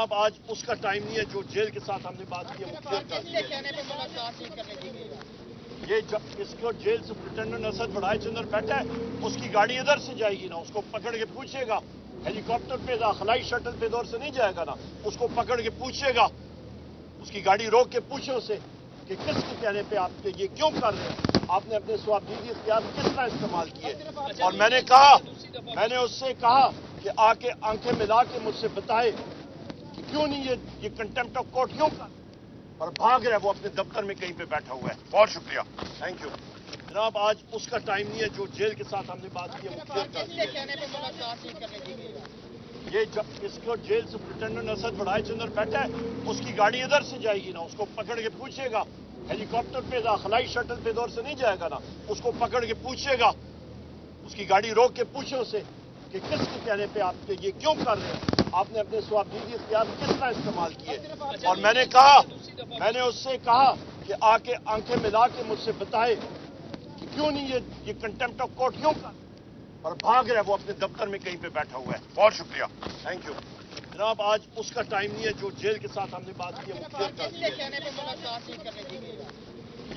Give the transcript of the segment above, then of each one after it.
जनाब आज उसका टाइम नहीं है जो जेल के साथ हमने बात की है वो क्लियर कर दिया। कहने पे मुलाकात नहीं करने दी गई। ये जब इसको जेल से प्रिटेंडेंट असद बढ़ाए के अंदर बैठा है, उसकी गाड़ी इधर से जाएगी ना, उसको पकड़ के पूछेगा, हेलीकॉप्टर पे खलाई शटल पे दौर से नहीं जाएगा ना, उसको पकड़ के पूछेगा, उसकी गाड़ी रोक के पूछे उसे कि किसके कहने पे आप ये क्यों कर रहे हैं, आपने अपने स्वाबदीदी इख्तियार किस तरह इस्तेमाल किए। और मैंने उससे कहा कि आके आंखें मिला के मुझसे बताए कि क्यों नहीं ये कंटेम्प्ट ऑफ कोर्ट क्यों कर, और भाग रहा है वो अपने दफ्तर में कहीं पे बैठा हुआ है। बहुत शुक्रिया, थैंक यू जनाब। आज उसका टाइम नहीं है जो जेल के साथ हमने बात की है वो क्लियर कर दिया। कहने पे मुलाकात नहीं करने दी गई। ये जब इसको जेल से प्रिटेंडेंट असद बढ़ाए के अंदर बैठा है, उसकी गाड़ी इधर से जाएगी ना, उसको पकड़ के पूछेगा, हेलीकॉप्टर पे खलाई शटल पे दौर से नहीं जाएगा ना, उसको पकड़ के पूछेगा, उसकी गाड़ी रोक के पूछे उसे कि किसके कहने पे आप ये क्यों कर रहे हैं, आपने अपने स्वाबदीदी इख्तियार किस तरह इस्तेमाल किए। और मैंने उससे कहा कि आके आंखें मिला के मुझसे बताए कि क्यों नहीं ये कंटेम्प्ट ऑफ कोर्ट क्यों कर, और भाग रहा है वो अपने दफ्तर में कहीं पे बैठा हुआ है। बहुत शुक्रिया, थैंक यू जनाब। आज उसका टाइम नहीं है जो जेल के साथ हमने बात की है वो क्लियर कर दिया। कहने पे मुलाकात नहीं करने दी गई।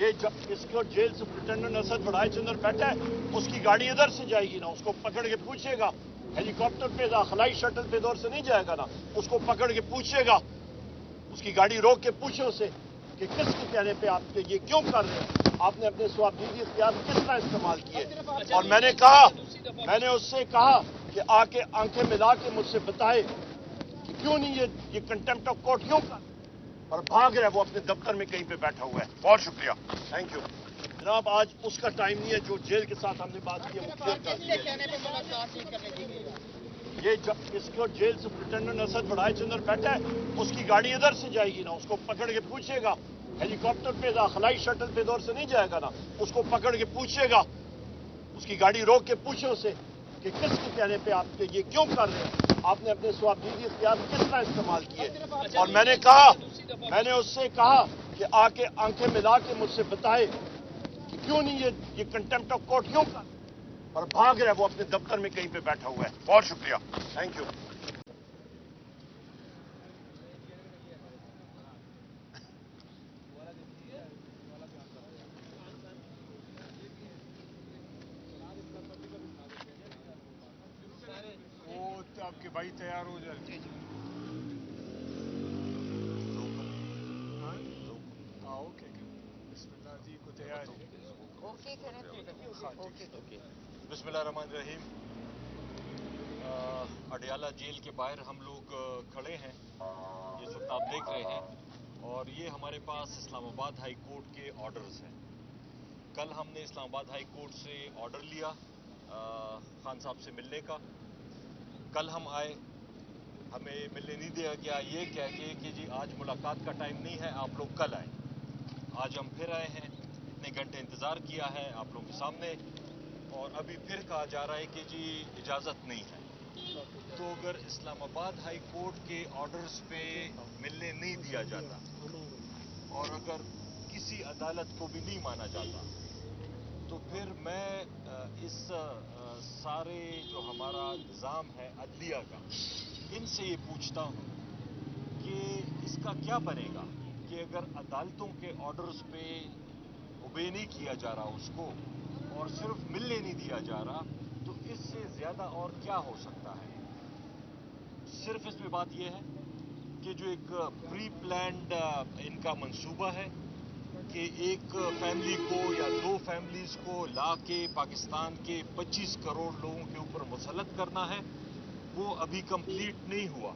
ये जब इसको जेल से प्रिटेंडेंट असद बढ़ाए के अंदर बैठा है, उसकी गाड़ी इधर से जाएगी ना, उसको पकड़ के पूछेगा, हेलीकॉप्टर पे खलाई शटल पे दौर से नहीं जाएगा ना, उसको पकड़ के पूछेगा, उसकी गाड़ी रोक के पूछे उसे कि किसके कहने पे आप ये क्यों कर रहे हैं, आपने अपने स्वाबदीदी इख्तियार किस तरह इस्तेमाल किए। और मैंने उससे कहा कि आके आंखें मिला के मुझसे बताए कि क्यों नहीं ये कंटेम्प्ट ऑफ कोर्ट क्यों कर, और भाग रहा है वो अपने दफ्तर में कहीं पे बैठा हुआ है। बहुत शुक्रिया, थैंक यू जनाब। आज उसका टाइम नहीं है जो जेल के साथ हमने बात की है वो क्लियर कर दिया। कहने पे मुलाकात नहीं करने दी गई। ये जब इसको जेल से प्रिटेंडेंट असद बढ़ाए के अंदर बैठा है, उसकी गाड़ी इधर से जाएगी ना, उसको पकड़ के पूछेगा, हेलीकॉप्टर पे खलाई शटल पे दौर से नहीं जाएगा ना, उसको पकड़ के पूछेगा, उसकी गाड़ी रोक के पूछे उसे कि किसके कहने पे आप ये क्यों कर रहे हैं, आपने अपने स्वाबदीदी इख्तियार किस तरह इस्तेमाल किए। और मैंने उससे कहा कि आके आंखें मिला के मुझसे बताए कि क्यों नहीं ये कंटेम्प्ट ऑफ कोर्ट क्यों कर, और भाग रहा है वो अपने दफ्तर में कहीं पे बैठा हुआ है। बहुत शुक्रिया, थैंक यू। आपके भाई तैयार हो जाए। ओके, बिस्मिल्लाह जी को तैयार है। ओके बिस्मिल्लाहिर्रहमानिर्रहीम। अडियाला जेल के बाहर हम लोग खड़े हैं, इस वक्त आप देख रहे हैं, और ये हमारे पास इस्लामाबाद हाई कोर्ट के ऑर्डर्स हैं। कल हमने इस्लामाबाद हाई कोर्ट से ऑर्डर लिया खान साहब से मिलने का। कल हम आए, हमें मिलने नहीं दिया गया, ये कह के कि जी आज मुलाकात का टाइम नहीं है, आप लोग कल आए। आज हम फिर आए हैं, इतने घंटे इंतज़ार किया है आप लोगों के सामने, और अभी फिर कहा जा रहा है कि जी इजाज़त नहीं है। तो अगर इस्लामाबाद हाई कोर्ट के ऑर्डर्स पे मिलने नहीं दिया जाता, और अगर किसी अदालत को भी नहीं माना जाता, तो फिर मैं इस सारे जो हमारा निज़ाम है अदलिया का, इनसे ये पूछता हूँ कि इसका क्या बनेगा कि अगर अदालतों के ऑर्डर्स पे ओबे नहीं किया जा रहा उसको, और सिर्फ मिलने नहीं दिया जा रहा, तो इससे ज़्यादा और क्या हो सकता है। सिर्फ इसमें बात यह है कि जो एक प्री प्लान्ड इनका मंसूबा है कि एक फैमिली को या दो फैमिलीज़ को ला के पाकिस्तान के 25 करोड़ लोगों के ऊपर मुसल्लत करना है, वो अभी कंप्लीट नहीं हुआ।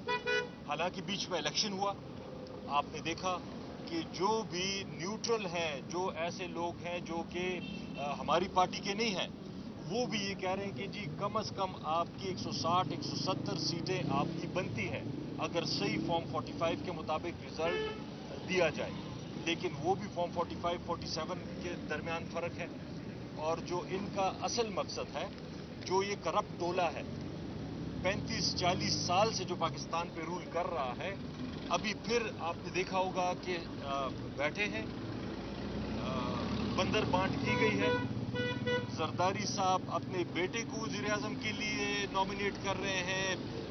हालांकि बीच में इलेक्शन हुआ, आपने देखा कि जो भी न्यूट्रल हैं, जो ऐसे लोग हैं जो कि हमारी पार्टी के नहीं हैं, वो भी ये कह रहे हैं कि जी कम अज़ कम आपकी 160-170 सीटें आपकी बनती हैं अगर सही फॉर्म 45 के मुताबिक रिजल्ट दिया जाए। लेकिन वो भी फॉर्म 45-47 के दरमियान फ़र्क है। और जो इनका असल मकसद है, जो ये करप्ट टोला है 35-40 साल से जो पाकिस्तान पे रूल कर रहा है, अभी फिर आपने देखा होगा कि बैठे हैं, बंदर बांट की गई है। जरदारी साहब अपने बेटे को वज़ीर-ए-आज़म के लिए नॉमिनेट कर रहे हैं,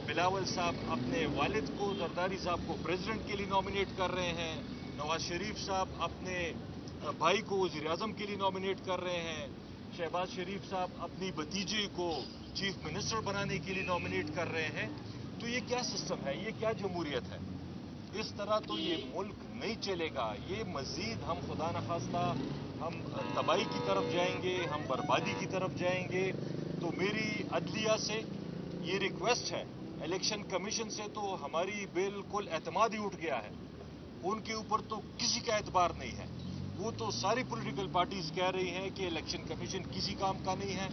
बिलावल साहब अपने वालिद को, जरदारी साहब को प्रेसिडेंट के लिए नॉमिनेट कर रहे हैं, नवाज शरीफ साहब अपने भाई को वज़ीर आज़म के लिए नॉमिनेट कर रहे हैं, शहबाज शरीफ साहब अपनी भतीजे को चीफ मिनिस्टर बनाने के लिए नॉमिनेट कर रहे हैं। तो ये क्या सिस्टम है, ये क्या जमहूरियत है? इस तरह तो ये मुल्क नहीं चलेगा। ये मज़ीद हम खुदा न खास्ता हम तबाही की तरफ जाएंगे, हम बर्बादी की तरफ जाएंगे। तो मेरी अदलिया से ये रिक्वेस्ट है, इलेक्शन कमीशन से तो हमारी बिल्कुल एतमाद ही उठ गया है, उनके ऊपर तो किसी का एतबार नहीं है। वो तो सारी पॉलिटिकल पार्टीज कह रही हैं कि इलेक्शन कमीशन किसी काम का नहीं है,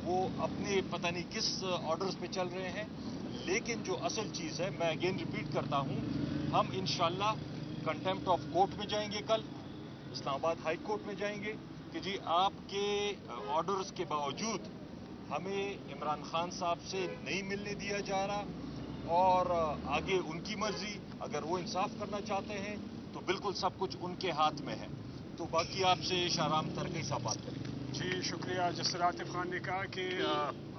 वो अपने पता नहीं किस ऑर्डर्स पे चल रहे हैं। लेकिन जो असल चीज़ है, मैं अगेन रिपीट करता हूँ, हम इंशाल्लाह कंटेम्प्ट ऑफ कोर्ट में जाएंगे, कल इस्लामाबाद हाई कोर्ट में जाएंगे कि जी आपके ऑर्डर्स के बावजूद हमें इमरान खान साहब से नहीं मिलने दिया जा रहा, और आगे उनकी मर्जी, अगर वो इंसाफ करना चाहते हैं तो बिल्कुल सब कुछ उनके हाथ में है। तो बाकी आपसे शाहराम तरकी साहब बात करें। जी शुक्रिया। जिस तरह आतिफ खान ने कहा कि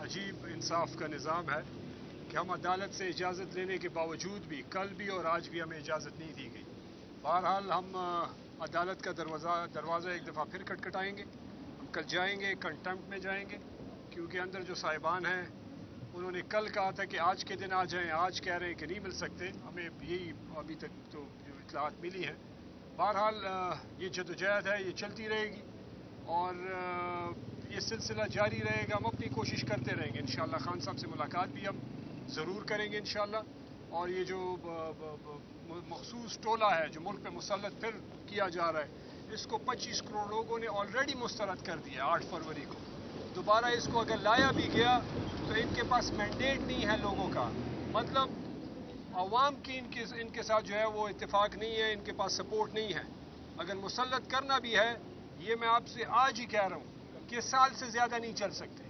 अजीब इंसाफ का निज़ाम है कि हम अदालत से इजाज़त लेने के बावजूद भी कल भी और आज भी हमें इजाज़त नहीं दी गई। बहरहाल हम अदालत का दरवाज़ा एक दफ़ा फिर खटखटाएंगे। हम कल जाएंगे, कंटेम्प्ट में जाएंगे, क्योंकि अंदर जो साहिबान हैं उन्होंने कल कहा था कि आज के दिन आ जाएं, आज कह रहे हैं कि नहीं मिल सकते। हमें यही अभी तक तो जो इत्तलात मिली हैं। बहरहाल ये जदोजहद है, ये चलती रहेगी और ये सिलसिला जारी रहेगा। हम अपनी कोशिश करते रहेंगे। इंशाअल्लाह खान साहब से मुलाकात भी हम ज़रूर करेंगे इंशाअल्लाह। और ये जो मखसूस टोला है जो मुल्क पे मुसल्लत फिर किया जा रहा है, इसको 25 करोड़ लोगों ने ऑलरेडी मुस्तरद कर दिया 8 फरवरी को। दोबारा इसको अगर लाया भी गया तो इनके पास मैंडेट नहीं है लोगों का, मतलब अवाम की इनके साथ जो है वो इत्तेफाक नहीं है, इनके पास सपोर्ट नहीं है। अगर मुसल्लत करना भी है, ये मैं आपसे आज ही कह रहा हूँ कि साल से ज़्यादा नहीं चल सकते,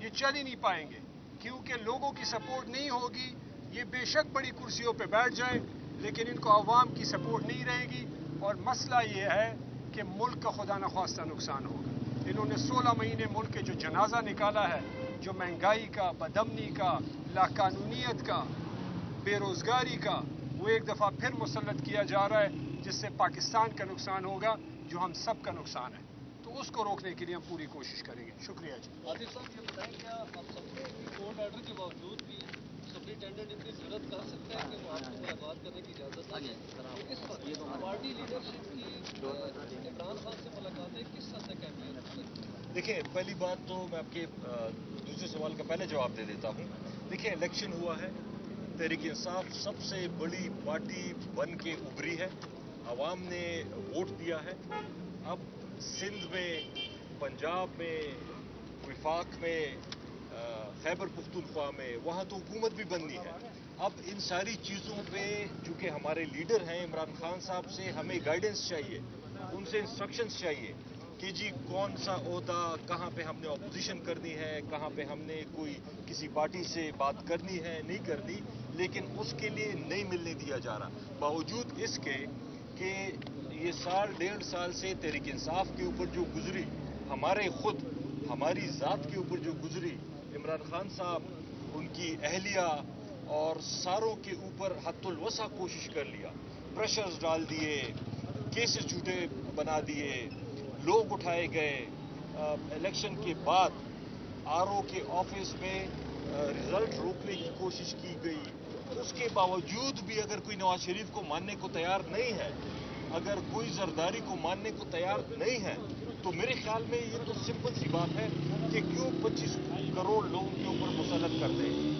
ये चल ही नहीं पाएंगे, क्योंकि लोगों की सपोर्ट नहीं होगी। ये बेशक बड़ी कुर्सियों पे बैठ जाए, लेकिन इनको अवाम की सपोर्ट नहीं रहेगी। और मसला ये है कि मुल्क का खुदा न ख्वास्ता नुकसान होगा। इन्होंने 16 महीने मुल्क के जो जनाजा निकाला है, जो महंगाई का, बदमनी का, लाकानूनियत का, बेरोज़गारी का, वो एक दफ़ा फिर मुसल्लत किया जा रहा है, जिससे पाकिस्तान का नुकसान होगा, जो हम सब का नुकसान है। तो उसको रोकने के लिए हम पूरी कोशिश करेंगे। शुक्रिया जी। आतिफ साहब ये बताएं, क्या आप सबसे कोर्ट ऑर्डर के बावजूद भी सुप्रिंटेंडेंट इतनी जरूरत कर सकते हैं कि वो आपको मुलाकात करने की इजाज़त दें? तो इस वक्त पार्टी लीडरशिप की इमरान खान से मुलाकातें किस हद तक अहमियत रखती हैं? देखिए, पहली बात तो मैं आपके दूसरे सवाल का पहले जवाब दे देता हूँ। देखिए, इलेक्शन हुआ है, तहरीक इंसाफ सबसे बड़ी पार्टी बन के उभरी है, आवाम ने वोट दिया है। अब सिंध में, पंजाब में, विफाक में, खैबर पुख्तूनख्वा में, वहाँ तो हुकूमत भी बननी है। अब इन सारी चीज़ों पे चूँकि हमारे लीडर हैं इमरान खान साहब, से हमें गाइडेंस चाहिए, उनसे इंस्ट्रक्शंस चाहिए कि जी कौन सा ओहदा, कहाँ पे हमने अपोजिशन करनी है, कहाँ पे हमने कोई किसी पार्टी से बात करनी है, नहीं करनी, लेकिन उसके लिए नहीं मिलने दिया जा रहा। बावजूद इसके कि ये साल 1.5 साल से तहरीक इंसाफ के ऊपर जो गुजरी, हमारी ज़ात के ऊपर जो गुजरी, इमरान खान साहब, उनकी अहलिया और सारों के ऊपर हद्दुल वसा कोशिश कर लिया, प्रेशर्स डाल दिए, केसेस झूठे बना दिए, लोग उठाए गए। इलेक्शन के बाद आरओ के ऑफिस में रिजल्ट रोकने की कोशिश की गई। उसके बावजूद भी अगर कोई नवाज शरीफ को मानने को तैयार नहीं है, अगर कोई जरदारी को मानने को तैयार नहीं है, तो मेरे ख्याल में ये तो सिंपल सी बात है कि क्यों 25 करोड़ लोगों के ऊपर मुसल्लत करते हैं।